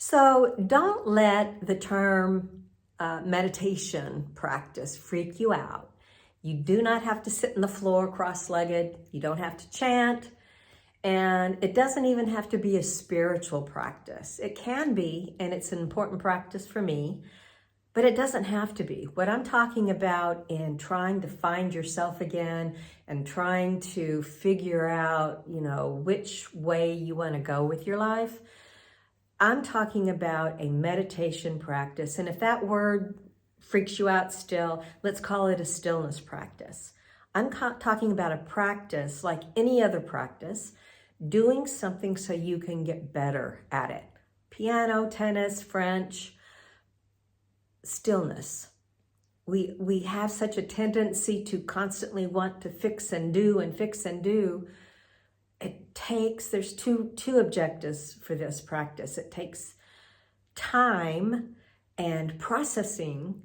So don't let the term meditation practice freak you out. You do not have to sit on the floor cross-legged. You don't have to chant. And it doesn't even have to be a spiritual practice. It can be, and it's an important practice for me, but it doesn't have to be. What I'm talking about in trying to find yourself again and trying to figure out, which way you want to go with your life, I'm talking about a meditation practice. And if that word freaks you out still, let's call it a stillness practice. I'm talking about a practice like any other practice, doing something so you can get better at it. Piano, tennis, French, stillness. We have such a tendency to constantly want to fix and do and fix and do. There's two objectives for this practice. It takes time and processing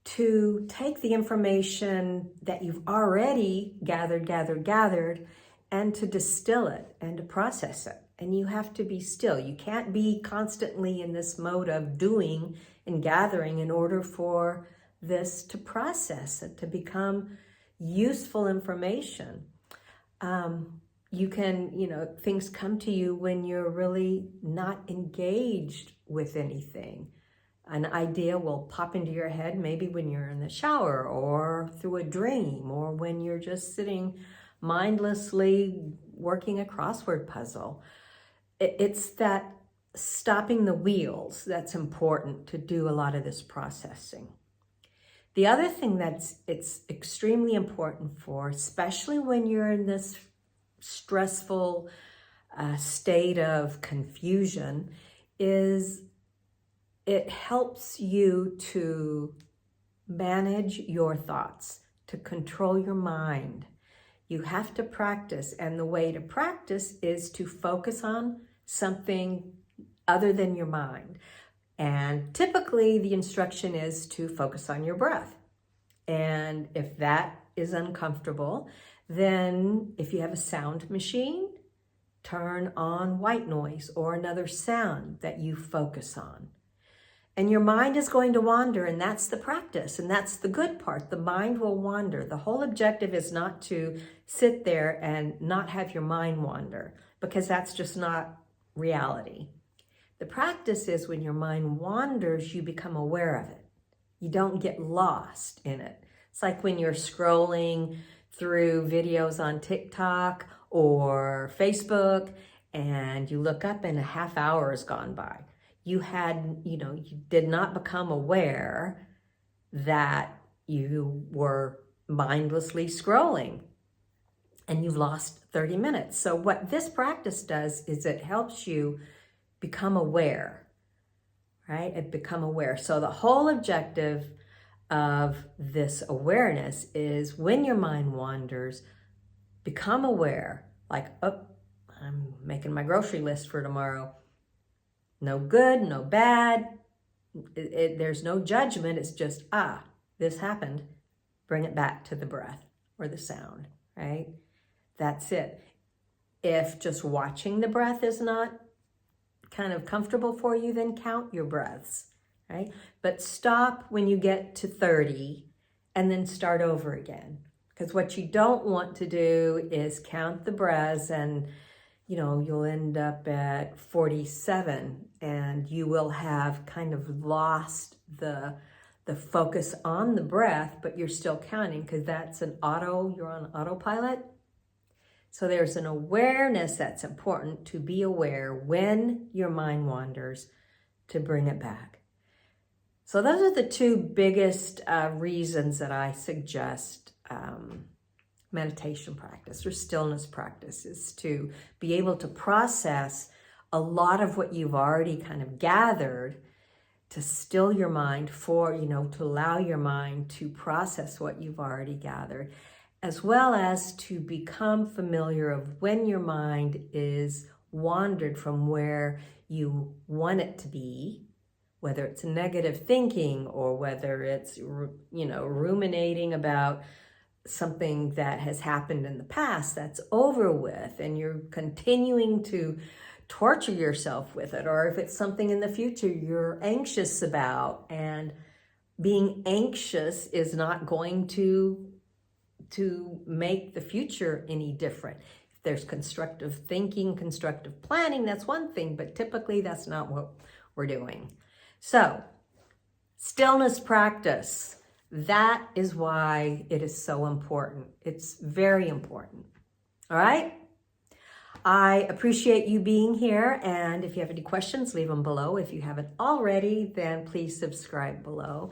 to take the information that you've already gathered, and to distill it and to process it. And you have to be still. You can't be constantly in this mode of doing and gathering in order for this to process and to become useful information. You can, things come to you when you're really not engaged with anything. An idea will pop into your head, maybe when you're in the shower or through a dream or when you're just sitting mindlessly working a crossword puzzle. It's that stopping the wheels that's important to do a lot of this processing. The other thing it's extremely important for, especially when you're in this stressful state of confusion, is it helps you to manage your thoughts, to control your mind. You have to practice, and the way to practice is to focus on something other than your mind. And typically the instruction is to focus on your breath. And if that is uncomfortable, then if you have a sound machine, turn on white noise or another sound that you focus on. And your mind is going to wander, and that's the practice, and that's the good part. The mind will wander. The whole objective is not to sit there and not have your mind wander, because that's just not reality. The practice is when your mind wanders, you become aware of it. You don't get lost in it. It's like when you're scrolling through videos on TikTok or Facebook and you look up and a half hour has gone by. You did not become aware that you were mindlessly scrolling and you've lost 30 minutes. So what this practice does is it helps you become aware, right? Become aware. So the whole objective of this awareness is when your mind wanders, become aware, like, oh, I'm making my grocery list for tomorrow. No good, no bad. There's no judgment. It's just, this happened. Bring it back to the breath or the sound, right? That's it. If just watching the breath is not kind of comfortable for you, then count your breaths, right? But stop when you get to 30 and then start over again. Because what you don't want to do is count the breaths and you'll end up at 47 and you will have kind of lost the focus on the breath, but you're still counting because that's you're on autopilot. So there's an awareness that's important, to be aware when your mind wanders, to bring it back. So those are the two biggest reasons that I suggest meditation practice or stillness practice, is to be able to process a lot of what you've already kind of gathered, to still your mind to allow your mind to process what you've already gathered, as well as to become familiar of when your mind is wandered from where you want it to be, whether it's negative thinking or whether it's, ruminating about something that has happened in the past that's over with, and you're continuing to torture yourself with it, or if it's something in the future you're anxious about, and being anxious is not going to make the future any different. If there's constructive thinking, constructive planning, that's one thing, but typically that's not what we're doing. So, stillness practice, that is why it is so important. It's very important. All right? I appreciate you being here, and if you have any questions, leave them below. If you haven't already, then please subscribe below.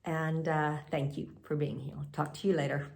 And thank you for being here. I'll talk to you later.